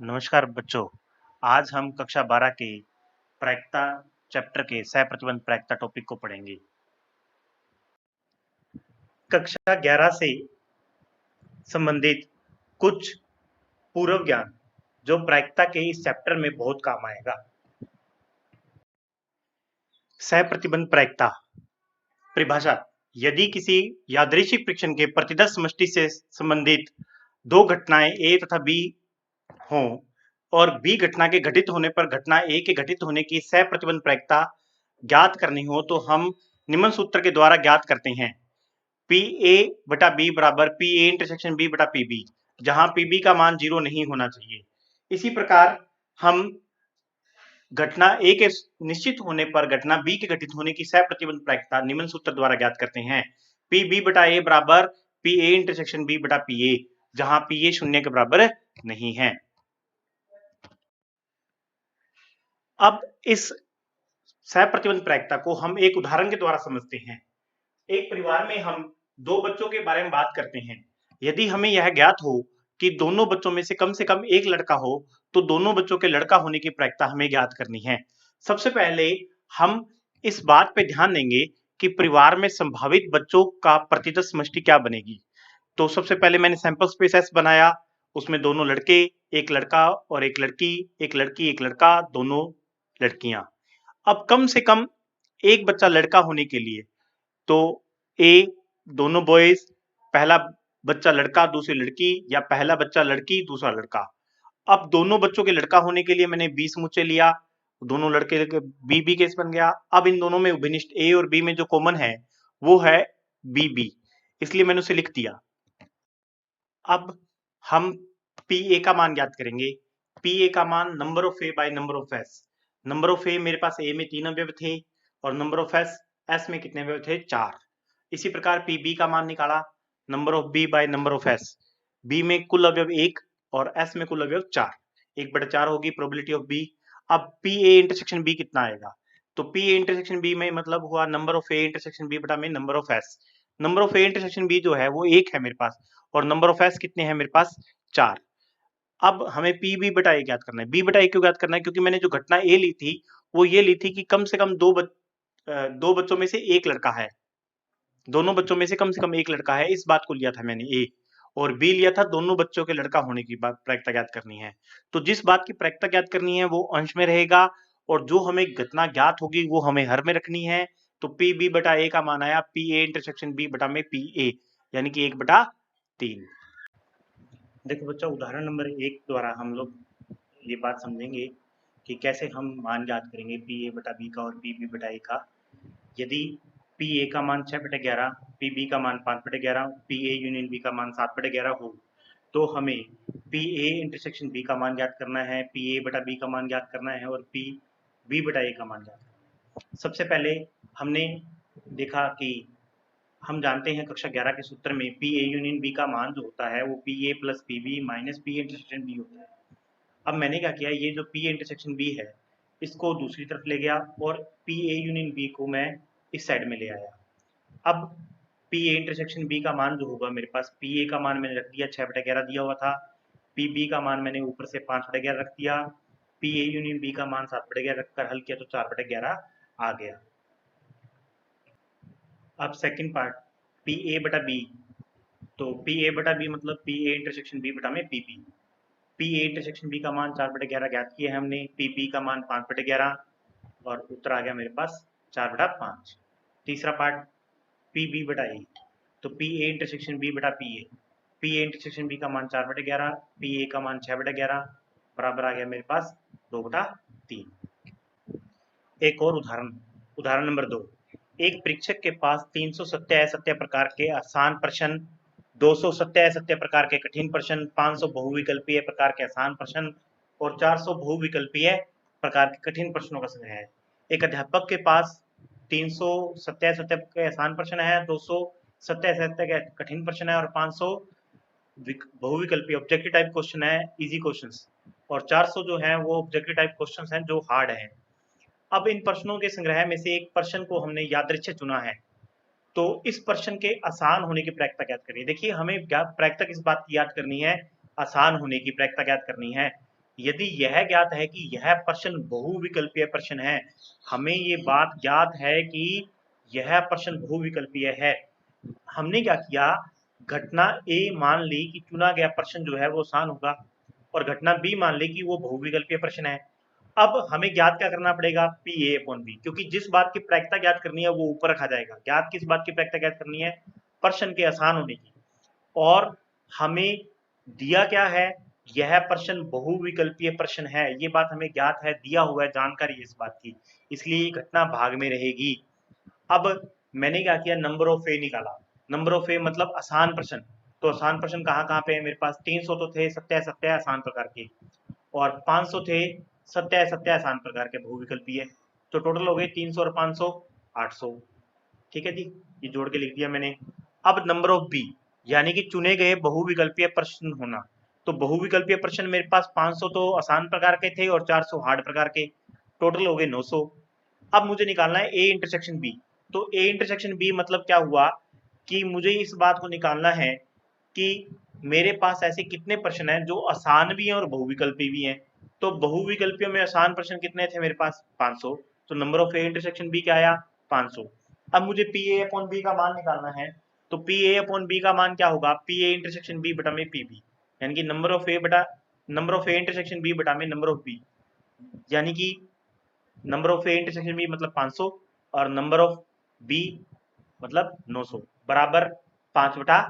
नमस्कार बच्चों। आज हम कक्षा 12 के प्रायिकता चैप्टर के सह प्रतिबंध प्रायिकता टॉपिक को पढ़ेंगे। कक्षा 11 से संबंधित कुछ पूर्व ज्ञान जो प्रायिकता के इस चैप्टर में बहुत काम आएगा। सह प्रतिबंध प्रायिकता परिभाषा: यदि किसी यादृच्छिक परीक्षण के प्रतिदर्श समष्टि से संबंधित दो घटनाएं ए तथा बी हों और बी घटना के घटित होने पर घटना ए के घटित होने की सह प्रतिबंध प्रायिकता ज्ञात करनी हो तो हम निम्न सूत्र के द्वारा ज्ञात करते हैं। पी ए बटा बी बराबर पी ए इंटरसेक्शन बी बटा पी बी, जहां पी बी का मान 0 नहीं होना चाहिए। इसी प्रकार हम घटना ए के निश्चित होने पर घटना बी के घटित होने की सह प्रतिबंध प्रायिकता निम्न सूत्र द्वारा ज्ञात करते हैं। पी बी बटा ए बराबर पी ए इंटरसेक्शन बी बटा पी ए, जहां पी ए शून्य के बराबर नहीं है। अब इस सह प्रतिबंध प्रायिकता को हम एक उदाहरण के द्वारा समझते हैं। एक परिवार में हम दो बच्चों के बारे में बात करते हैं। यदि हमें यह ज्ञात हो कि दोनों बच्चों में से कम एक लड़का हो तो दोनों बच्चों के लड़का होने की प्रायिकता हमें ज्ञात करनी है। सबसे पहले हम इस बात पे ध्यान देंगे कि परिवार में संभावित बच्चों का प्रतिदर्श समष्टि क्या बनेगी। तो सबसे पहले मैंने सैंपल स्पेस एस बनाया, उसमें दोनों लड़के, एक लड़का और एक लड़की, एक लड़की एक लड़का, दोनों लड़कियां। अब कम से कम एक बच्चा लड़का होने के लिए तो ए दोनों बॉयज, पहला बच्चा लड़का दूसरी लड़की, या पहला बच्चा लड़की दूसरा लड़का। अब दोनों बच्चों के लड़का होने के लिए मैंने बी समुच्चय लिया, दोनों लड़के बी बी केस बन गया। अब इन दोनों में उभयनिष्ठ ए और बी में जो कॉमन है वो है बी बी, इसलिए मैंने उसे लिख दिया। अब हम पी ए का मान ज्ञात करेंगे। पी ए का मान number of A by number of S. Number of A मेरे पास ए में 3 अवयव थे और नंबर ऑफ एस में कितने अवयव थे? 4। इसी प्रकार पी बी का मान निकाला, number of B by number of S. B में कुल अवयव 1 और एस में कुल अवयव 4, 1/4 होगी प्रोबेबिलिटी ऑफ बी। अब पी ए इंटरसेक्शन बी कितना आएगा? तो पी ए इंटरसेक्शन बी में मतलब हुआ number of A intersection B बटा में number of S. Number of A intersection B जो है वो 1 है मेरे पास और नंबर ऑफ एस कितने हैं मेरे पास? 4। अब हमें पी बी बटा ए ज्ञात करना है। बी बटा ए क्यों ज्ञात करना है? क्योंकि मैंने जो घटना ए ली थी वो ये ली थी कि कम से कम दो बच्चों में से एक लड़का है, दोनों बच्चों में से कम एक लड़का है, इस बात को लिया था मैंने ए। और बी लिया था दोनों बच्चों के लड़का होने की बात प्रायिकता ज्ञात करनी है। तो जिस बात की प्रायिकता ज्ञात करनी है वो अंश में रहेगा और जो हमें घटना ज्ञात होगी वो हमें हर में रखनी है। तो पी बी बटा ए का मान आया पी ए इंटरसेक्शन बी बटा में पी ए, यानी कि 1/3। देखो बच्चा, उदाहरण नंबर 1 द्वारा हम लोग ये बात समझेंगे कि कैसे हम मान ज्ञात करेंगे पी ए बटा बी का और पी बी बटा ए का। यदि पी ए का मान 6/11, पी बी का मान 5/11, पी ए यूनियन बी का मान 7/11 हो तो हमें पी ए इंटरसेक्शन बी का मान ज्ञात करना है, पी ए बटा बी का मान ज्ञात करना है और पी बी बटा ए का मान ज्ञात करना है। सबसे पहले हमने देखा कि हम जानते हैं कक्षा 11 के सूत्र में पी ए यूनियन बी का मान जो होता है वो P A plus P B minus P intersection B होता है। अब मैंने क्या किया, ये जो पी इंटरसेक्शन बी है इसको दूसरी तरफ ले गया और पी ए यूनियन बी को मैं इस साइड में ले आया। अब पी ए इंटरसेक्शन बी का मान जो होगा मेरे पास, पी ए का मान मैंने रख दिया 6/11 दिया हुआ था, पी बी का मान मैंने ऊपर से 5/11 रख दिया, पी ए यूनियन बी का मान 7/11 रखकर हल किया तो 4/11 आ गया। अब सेकंड पार्ट पी ए बटा बी, तो पी ए बटा बी मतलब पी ए इंटरसेक्शन बी बटा में P B. P A intersection B का मान 4/11 ज्ञात किया है हमने, पी बी का मान 5/11 और उत्तर आ गया मेरे पास 4/5। तीसरा पार्ट पी बी बटा ए, तो पी ए इंटरसेक्शन बी बटा P A. P A intersection B का मान 4/11, पी ए का मान 6/11 बराबर आ गया मेरे पास 2/3। एक और उदाहरण नंबर 2। एक परीक्षक के पास 300 सत्य असत्य प्रकार के आसान प्रश्न, 200 सत्य असत्य प्रकार के कठिन प्रश्न, 500 बहुविकल्पीय प्रकार के आसान प्रश्न और 400 बहुविकल्पीय प्रकार के कठिन प्रश्नों का संग्रह है। एक अध्यापक के पास 300 सत्य असत्य के आसान प्रश्न है, 200 सत्य असत्य के कठिन प्रश्न है और 500 बहुविकल्पीय ऑब्जेक्टिव टाइप क्वेश्चन है, इजी क्वेश्चंस, और 400 जो है वो ऑब्जेक्टिव टाइप क्वेश्चंस हैं जो हार्ड हैं। अब इन प्रश्नों के संग्रह में से एक प्रश्न को हमने यादृच्छिक चुना है, तो इस प्रश्न के आसान होने की प्रायिकता ज्ञात करिए। देखिए हमें प्रायिकता किस बात की याद करनी है? आसान होने की प्रायिकता ज्ञात करनी है। यदि यह ज्ञात है कि यह प्रश्न बहुविकल्पीय प्रश्न है, हमें ये बात ज्ञात है कि यह प्रश्न बहुविकल्पीय है, हमने क्या किया, घटना ए मान ली कि चुना गया प्रश्न जो है वो आसान होगा और घटना बी मान ली कि वो बहुविकल्पीय प्रश्न है। अब हमें ज्ञात क्या करना पड़ेगा, पी ए अपॉन बी, क्योंकि जिस बात की प्रायिकता ज्ञात करनी है वो ऊपर रखा जाएगा। ज्ञात किस बात की प्रायिकता ज्ञात करनी है, प्रश्न के आसान होने की। और हमें दिया क्या है, यह प्रश्न बहुविकल्पीय प्रश्न है, ये बात हमें ज्ञात है, दिया हुआ है, जानकारी है इस बात की, इसलिए ये घटना भाग में रहेगी। अब मैंने क्या किया, नंबर ऑफ ए निकाला। नंबर ऑफ ए मतलब आसान प्रश्न। तो आसान प्रश्न कहाँ कहाँ पे है मेरे पास, 300 तो थे सत्या सत्या आसान प्रकार के, और 500 थे सत्या सत्या आसान प्रकार के बहुविकल्पीय। तो टोटल हो गए 300 और 500 800। ठीक है जी, ये जोड़ के लिख दिया मैंने। अब नंबर ऑफ बी यानी कि चुने गए बहुविकल्पीय प्रश्न होना। तो बहुविकल्पीय प्रश्न मेरे पास 500 तो आसान प्रकार के थे और 400 हार्ड प्रकार के, टोटल हो गए 900। अब मुझे निकालना है ए इंटरसेक्शन बी। तो ए इंटरसेक्शन बी मतलब क्या हुआ कि मुझे इस बात को निकालना है कि मेरे पास ऐसे कितने प्रश्न हैं जो आसान भी हैं और बहुविकल्पी भी हैं। तो बहुविकल्पियों में आसान प्रश्न कितने थे मेरे पास, 500। तो number of A intersection B क्या आया, 500। अब मुझे पी ए अपॉन बी का मान निकालना है। तो पी ए अपॉन बी का मान क्या होगा, पी ए इंटरसेक्शन बी बटा में पी बी, यानी कि number of A intersection B बटा में नंबर ऑफ बी, यानी कि number of A intersection B मतलब 500 और नंबर ऑफ बी मतलब 900 बराबर 5/9।